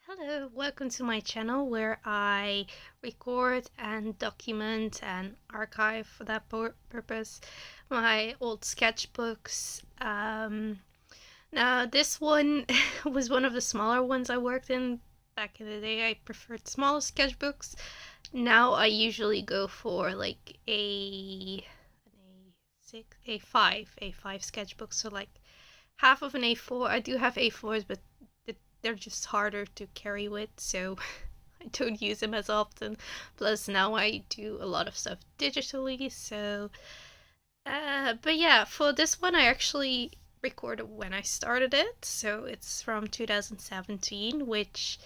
Hello, welcome to my channel where I record and document and archive for that purpose my old sketchbooks. Now this one was one of the smaller ones I worked in back in the day. I preferred smaller sketchbooks. Now I usually go for like a five sketchbook, so like half of an A4. I do have A4s, but they're just harder to carry with, so I don't use them as often. Plus, now I do a lot of stuff digitally, so. But yeah, for this one, I actually recorded when I started it, so it's from 2017, which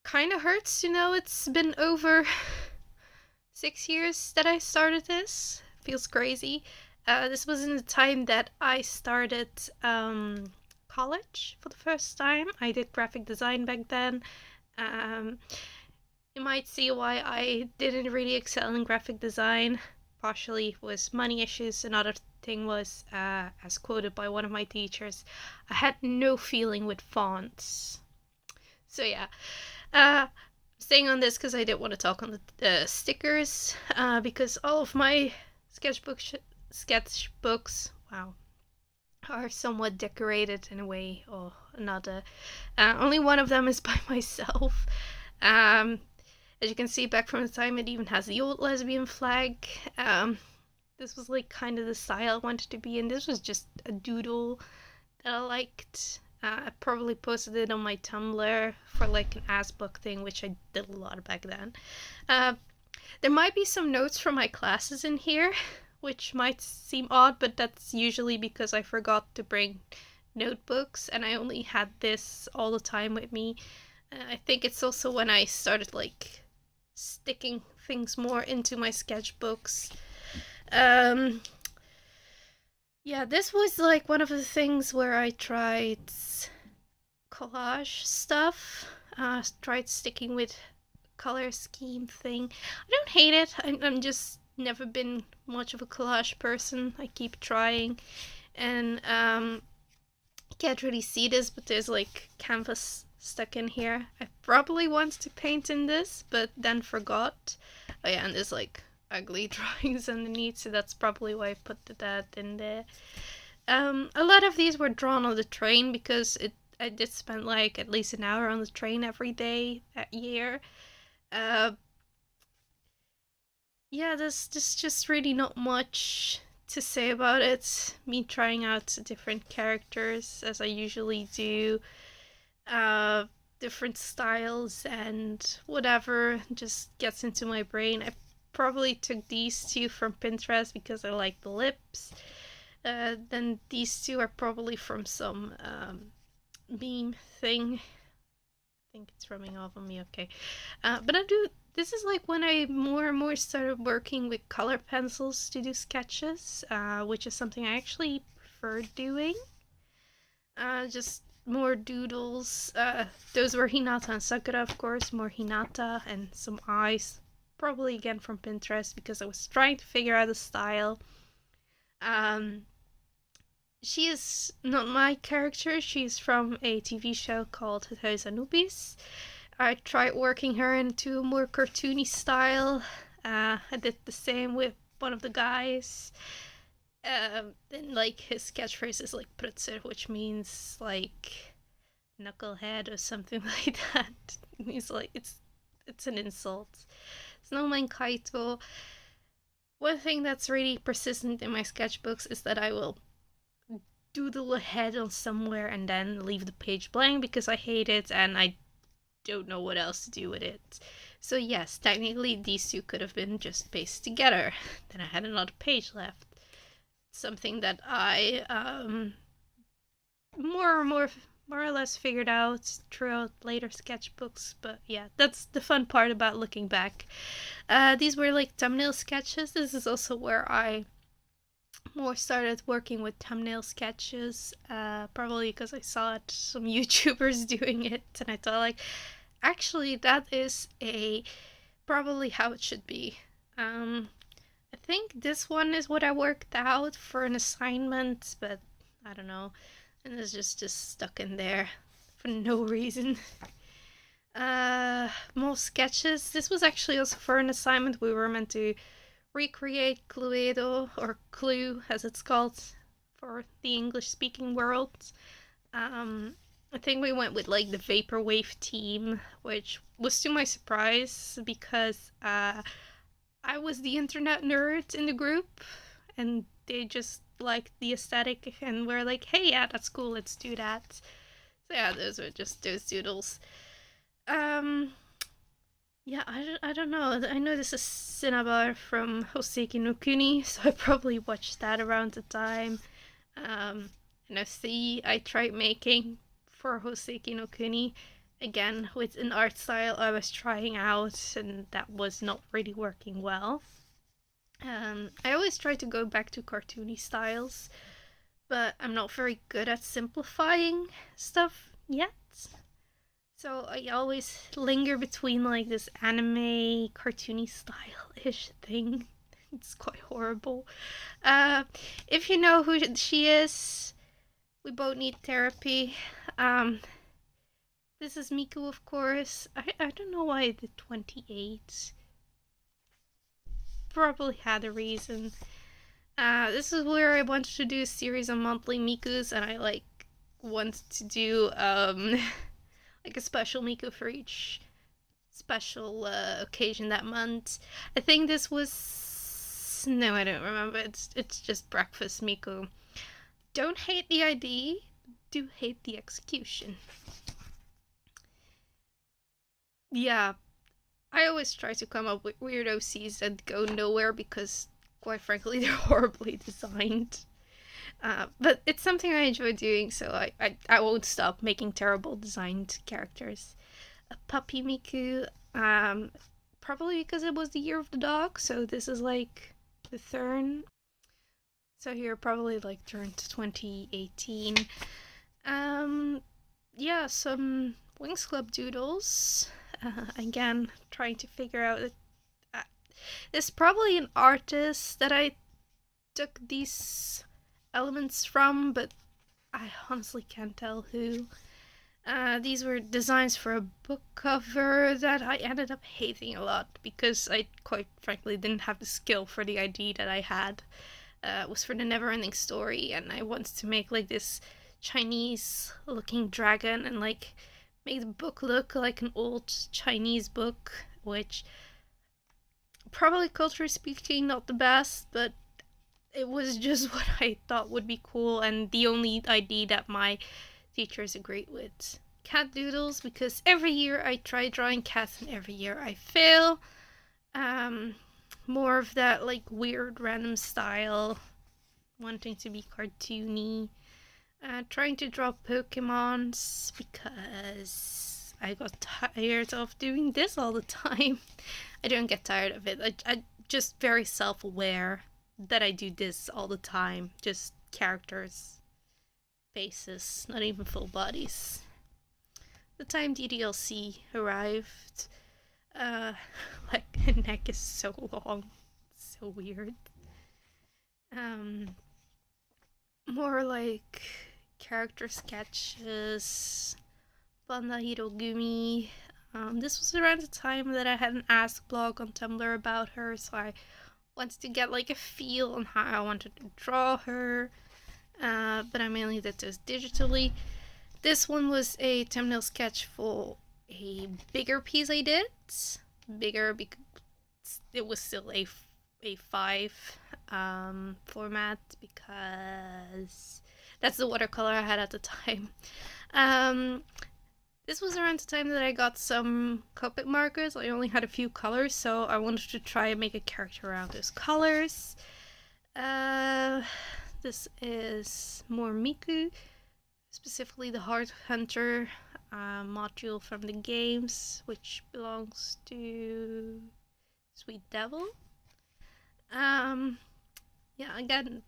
kind of hurts to know it's been over 6 years that I started this. Feels crazy. This was in the time that I started college for the first time. I did graphic design back then. Um, you might see why I didn't really excel in graphic design. Partially was money issues. Another thing was, as quoted by one of my teachers, I had no feeling with fonts. So yeah, staying on this because I did want to talk on the stickers, because all of my sketchbooks, wow, are somewhat decorated in a way or another. Only one of them is by myself. As you can see back from the time, it even has the old lesbian flag. This was like kind of the style I wanted to be in. This was just a doodle that I liked. I probably posted it on my Tumblr for like an ass book thing, which I did a lot back then. There might be some notes from my classes in here, which might seem odd, but that's usually because I forgot to bring notebooks and I only had this all the time with me. I think it's also when I started like sticking things more into my sketchbooks. Yeah, this was like one of the things where I tried collage stuff. Tried sticking with color scheme thing. I don't hate it. I'm just never been much of a collage person. I keep trying, and you can't really see this, but there's like canvas stuck in here. I probably wanted to paint in this, but then forgot. Oh yeah, and there's like ugly drawings underneath, so that's probably why I put that in there. A lot of these were drawn on the train because I did spend like at least an hour on the train every day that year. Uh, yeah, there's just really not much to say about it. Me trying out different characters as I usually do, uh, different styles and whatever just gets into my brain. I probably took these two from Pinterest because I like the lips. Then these two are probably from some meme thing. I think it's rubbing off on me. Okay, but I do. This is like when I more and more started working with color pencils to do sketches, which is something I actually prefer doing. Just more doodles. Those were Hinata and Sakura, of course. More Hinata and some eyes. Probably again from Pinterest because I was trying to figure out a style. Um, she is not my character. She's from a TV show called Heus Anubis. I tried working her into a more cartoony style. I did the same with one of the guys. Then like his catchphrase is like prutser, which means like knucklehead or something like that. He's like it's an insult. Snowman Kaito. One thing that's really persistent in my sketchbooks is that I will doodle a head on somewhere and then leave the page blank because I hate it and I don't know what else to do with it. So yes, technically these two could have been just pasted together. Then I had another page left. Something that I more or less figured out throughout later sketchbooks, but yeah, that's the fun part about looking back. These were like thumbnail sketches. This is also where I more started working with thumbnail sketches, probably because I saw some YouTubers doing it, and I thought like, actually, that is probably how it should be. I think this one is what I worked out for an assignment, but I don't know, and it's just stuck in there for no reason. More sketches. This was actually also for an assignment. We were meant to recreate Cluedo, or Clue as it's called for the English speaking world. I think we went with like the Vaporwave team, which was to my surprise because I was the internet nerd in the group and they just liked the aesthetic and were like, hey, yeah, that's cool, let's do that. So yeah, those were just those doodles. Um, yeah, I don't know. I know this is Cinnabar from Hoseki no Kuni, so I probably watched that around the time. And I tried making for Hoseki no Kuni, again with an art style I was trying out, and that was not really working well. I always try to go back to cartoony styles, but I'm not very good at simplifying stuff yet. So I always linger between like this anime cartoony style-ish thing. It's quite horrible. If you know who she is, we both need therapy. This is Miku, of course. I don't know why I did 28. Probably had a reason. This is where I wanted to do a series on monthly Mikus, and I like wanted to do like a special Miku for each special occasion that month. I think this was no, I don't remember. It's just breakfast Miku. Don't hate the idea, do hate the execution. Yeah, I always try to come up with weird OCs that go nowhere because, quite frankly, they're horribly designed. But it's something I enjoy doing, so I won't stop making terrible designed characters. A puppy Miku, probably because it was the year of the dog, so this is like the third. So here probably like turned 2018. Yeah, some Wings Club doodles. Again, trying to figure out. There's probably an artist that I took these elements from, but I honestly can't tell who. These were designs for a book cover that I ended up hating a lot because I quite frankly didn't have the skill for the idea that I had. It was for the Neverending Story, and I wanted to make like this Chinese looking dragon and like make the book look like an old Chinese book, which probably culturally speaking not the best, but it was just what I thought would be cool and the only idea that my teachers agreed with. Cat doodles, because every year I try drawing cats and every year I fail. More of that like weird random style, wanting to be cartoony. Trying to draw Pokemons because I got tired of doing this all the time. I don't get tired of it. I just very self-aware that I do this all the time. Just characters, faces, not even full bodies. The time DDLC arrived, like the neck is so long, so weird. More like character sketches, Banda Hirogumi. This was around the time that I had an Ask blog on Tumblr about her, so I wanted to get like a feel on how I wanted to draw her. But I mainly did this digitally. This one was a thumbnail sketch for a bigger piece I did. Bigger because it was still a 5 format because that's the watercolor I had at the time. This was around the time that I got some Copic markers. I only had a few colors, so I wanted to try and make a character around those colors. This is more Miku, specifically the Heart Hunter module from the games, which belongs to Sweet Devil. Yeah, again,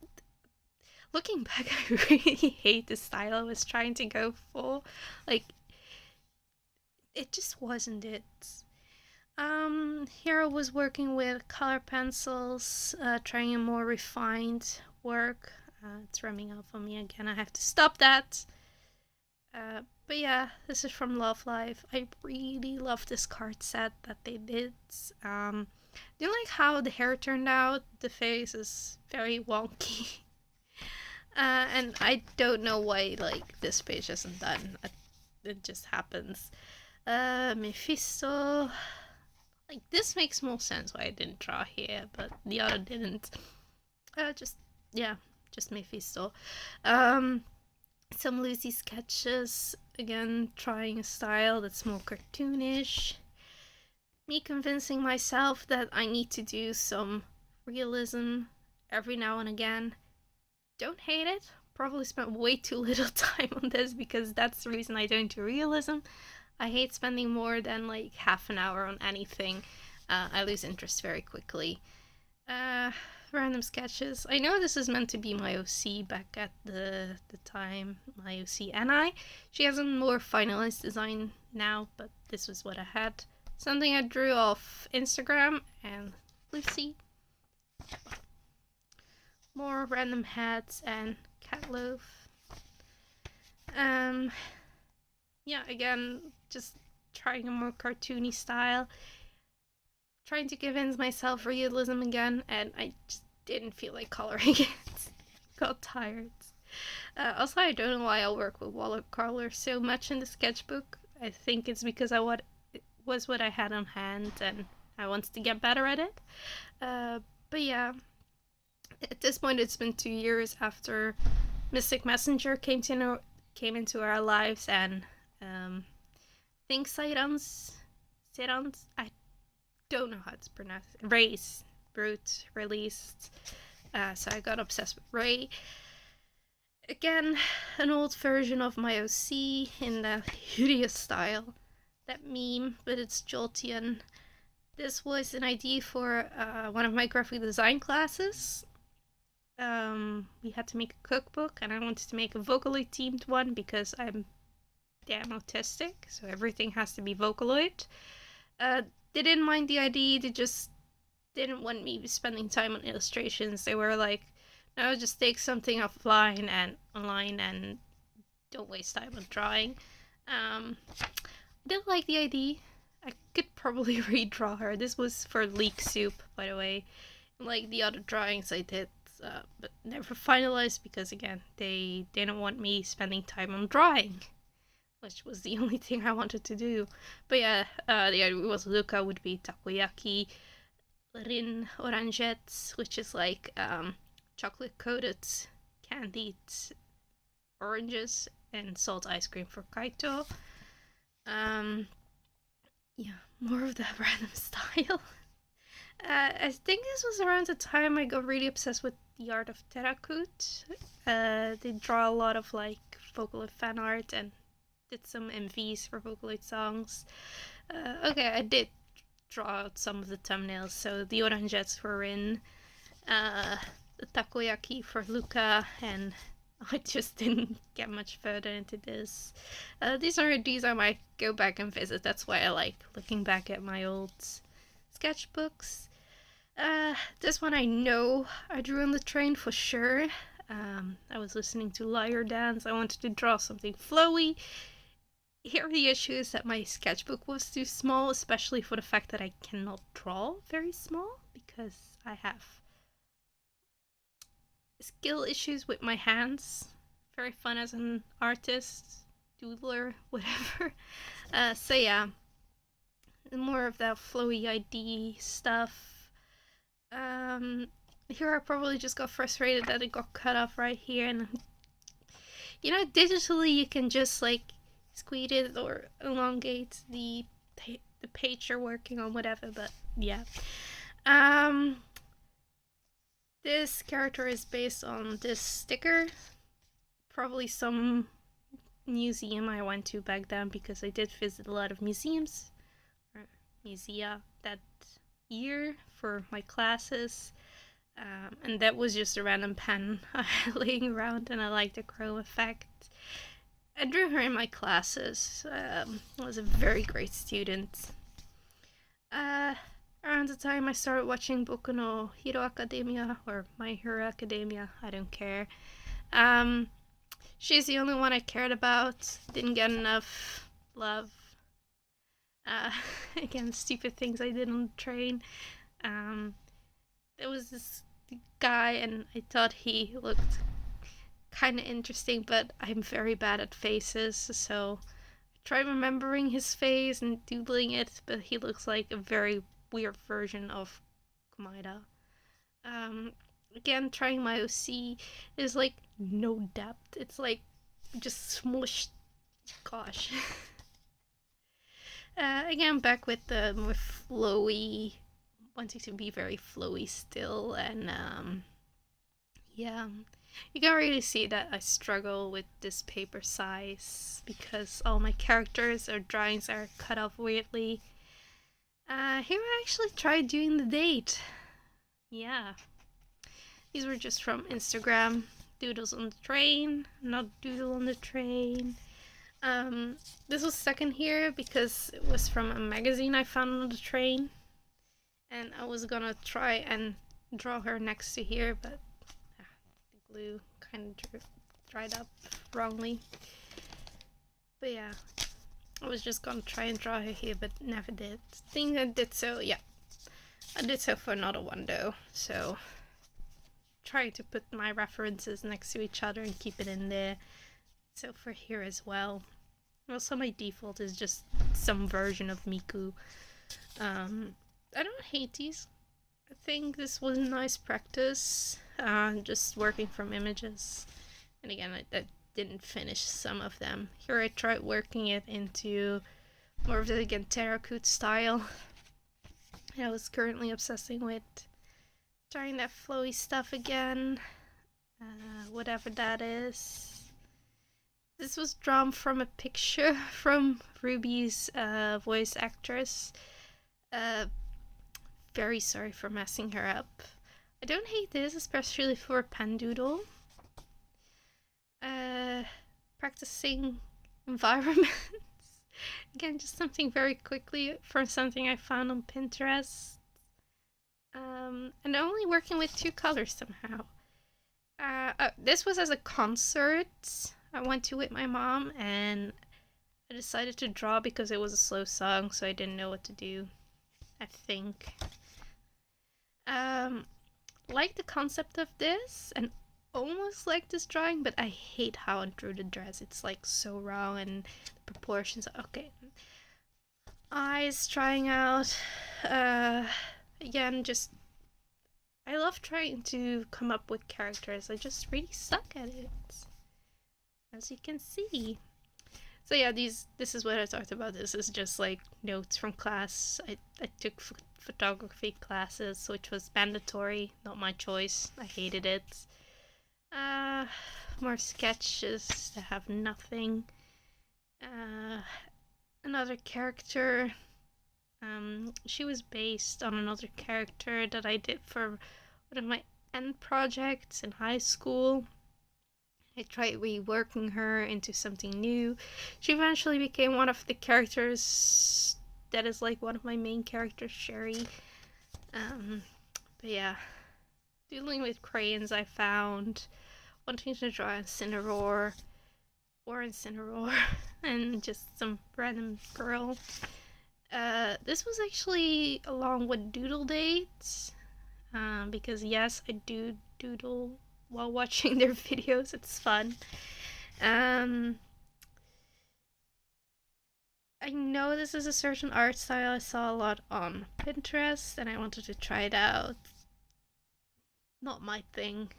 looking back, I really hate the style I was trying to go for. Like, it just wasn't it. Here I was working with color pencils, trying a more refined work. It's rubbing off on me again. I have to stop that. But yeah, this is from Love Live. I really love this card set that they did. Do you like how the hair turned out? The face is very wonky. And I don't know why like this page isn't done. It just happens. Mephisto. Like this makes more sense why I didn't draw here, but the other didn't. Just yeah, just Mephisto. Um, some Lucy sketches. Again, trying a style that's more cartoonish. Me convincing myself that I need to do some realism every now and again. Don't hate it. Probably spent way too little time on this because that's the reason I don't do realism. I hate spending more than like half an hour on anything. I lose interest very quickly. Uh, Random sketches. I know this is meant to be my OC back at the time. My OC Anai. She has a more finalized design now, but this was what I had. Something I drew off Instagram, and Lucy. More random hats and cat loaf. Yeah, again, just trying a more cartoony style. Trying to convince myself realism again, and I just didn't feel like coloring it. Got tired. Also, I don't know why I work with watercolor so much in the sketchbook. I think it's because it was what I had on hand, and I wanted to get better at it. But yeah, at this point, it's been 2 years after Mystic Messenger came into our lives, and I think Sairans, I don't know how to pronounce it. Ray's Brute released. So I got obsessed with Ray. Again, an old version of my OC in that hideous style. That meme, but it's Jolteon. This was an idea for one of my graphic design classes. We had to make a cookbook, and I wanted to make a Vocaloid themed one because I'm damn autistic, so everything has to be Vocaloid. They didn't mind the idea, they just didn't want me spending time on illustrations. They were like, no, just take something offline and online and don't waste time on drawing. I didn't like the idea. I could probably redraw her. This was for Leek Soup, by the way. Like the other drawings I did, but never finalized because, again, they didn't want me spending time on drawing, which was the only thing I wanted to do. But yeah, the idea was Luca would be takoyaki, Rin orangettes, which is like chocolate coated candied oranges, and salt ice cream for Kaito. Yeah, more of that random style. I think this was around the time I got really obsessed with the art of Terrakut. They draw a lot of like Vocaloid fan art and did some MVs for Vocaloid songs. Okay, I did draw out some of the thumbnails. So the orangettes were in, the takoyaki for Luca, and I just didn't get much further into this. These I might go back and visit. That's why I like looking back at my old sketchbooks. This one I know I drew on the train for sure. I was listening to Liar Dance. I wanted to draw something flowy. Here the issue is that my sketchbook was too small, especially for the fact that I cannot draw very small because I have skill issues with my hands. Very fun as an artist, doodler, whatever. So yeah, more of that flowy ID stuff. Here I probably just got frustrated that it got cut off right here, and digitally you can just like squeeze it or elongate the page you're working on, whatever. But yeah, this character is based on this sticker, probably some museum I went to back then because I did visit a lot of museums or musea that year for my classes. And that was just a random pen laying around, and I liked the chrome effect. I drew her in my classes. I was a very great student. Around the time I started watching Boku no Hero Academia, or My Hero Academia, I don't care. She's the only one I cared about. Didn't get enough love. Uh, Again, stupid things I did on the train. Um, there was this guy, and I thought he looked kind of interesting, but I'm very bad at faces, so I try remembering his face and doodling it, but he looks like a very weird version of Komaeda. Um, Again, trying my OC is like no depth. It's like just smushed. Gosh. Again, back with the more flowy, wanting to be very flowy still, and yeah, you can really see that I struggle with this paper size because all my characters or drawings are cut off weirdly. Here I actually tried doing the date. Yeah, these were just from Instagram. Doodles on the train, not doodle on the train. This was second here because it was from a magazine I found on the train, and I was gonna try and draw her next to here, but the glue kind of dried up wrongly. But yeah, I was just gonna try and draw her here, but never did. Think I did so, yeah. I did so for another one though, so trying to put my references next to each other and keep it in there. So for here as well. Also, my default is just some version of Miku. I don't hate these. I think this was a nice practice. Just working from images. And again, I didn't finish some of them. Here I tried working it into more of the, again, Terracotta style. I was currently obsessing with trying that flowy stuff again. Whatever that is. This was drawn from a picture from Ruby's voice actress. Very sorry for messing her up. I don't hate this, especially for a pen doodle. Practicing environments. Again, just something very quickly from something I found on Pinterest. And only working with 2 colors somehow. This was as a concert I went to with my mom, and I decided to draw because it was a slow song, so I didn't know what to do, I think. Like the concept of this, and almost like this drawing, but I hate how I drew the dress. It's like so wrong, and the proportions. Okay. Eyes trying out. Again, just I love trying to come up with characters. I just really suck at it, as you can see. So yeah, this is what I talked about. This is just like notes from class. I took photography classes, which was mandatory, not my choice. I hated it. More sketches that have nothing. Another character. She was based on another character that I did for one of my end projects in high school. I tried reworking her into something new. She eventually became one of the characters that is like one of my main characters, Sherry. But yeah, doodling with crayons I found, wanting to draw Incineroar, and just some random girl. This was actually along with doodle dates, because yes, I do doodle while watching their videos. It's fun. I know this is a certain art style I saw a lot on Pinterest, and I wanted to try it out. Not my thing,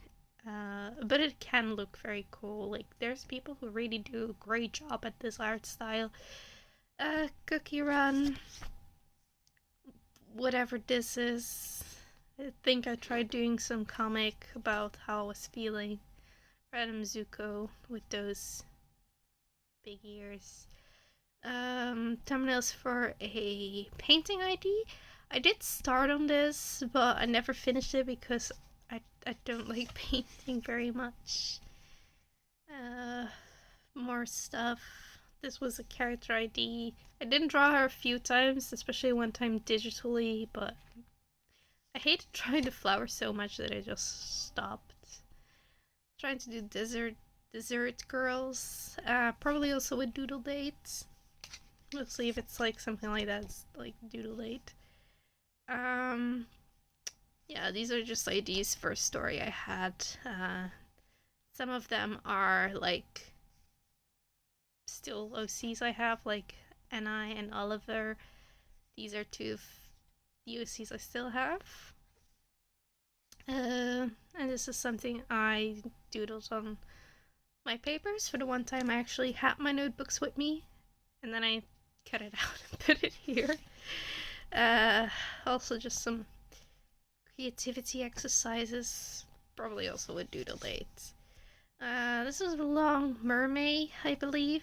but it can look very cool. Like, there's people who really do a great job at this art style. Cookie Run, whatever this is. I think I tried doing some comic about how I was feeling. Random Zuko with those big ears. Thumbnails for a painting ID. I did start on this, but I never finished it because I don't like painting very much. More stuff. This was a character ID. I didn't draw her a few times, especially one time digitally, but I hated drawing the flower so much that I just stopped. Trying to do Dessert Girls. Probably also a Doodle Date. Let's see if it's like something like that. It's like Doodle Date. Um, yeah, these are just ideas for a story I had. Some of them are like still OCs I have, like Anna and Oliver. These are two of the OCs I still have. And this is something I doodled on my papers for the one time I actually had my notebooks with me, and then I cut it out and put it here. Also just some creativity exercises, probably also a doodle date. This is a long mermaid, I believe.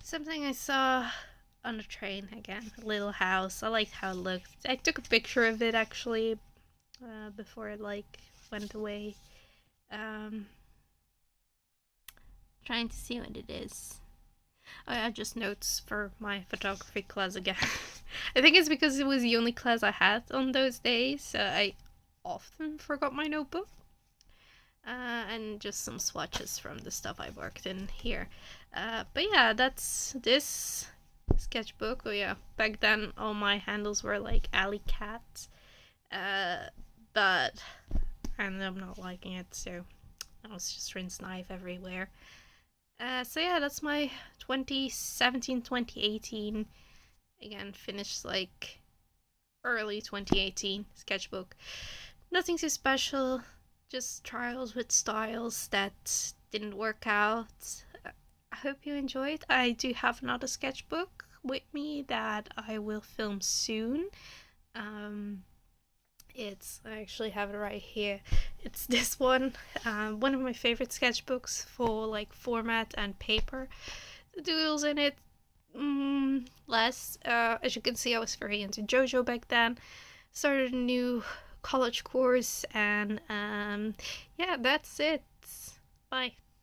Something I saw on the train again. A little house. I liked how it looked. I took a picture of it actually before it like went away. Trying to see what it is. Oh yeah, just notes for my photography class again. I think it's because it was the only class I had on those days, so I often forgot my notebook. And just some swatches from the stuff I worked in here. But yeah, that's this sketchbook. Oh yeah, back then all my handles were like alley cat. But I ended up not liking it, so I was just rinse knife everywhere. So yeah, that's my 2017-2018. Again, finished like early 2018 sketchbook. Nothing too special, just trials with styles that didn't work out. I hope you enjoyed. I do have another sketchbook with me that I will film soon. I actually have it right here. It's this one of my favorite sketchbooks for like format and paper. The doodles in it less. As you can see, I was very into JoJo back then. Started a new college course, and yeah, that's it. Bye.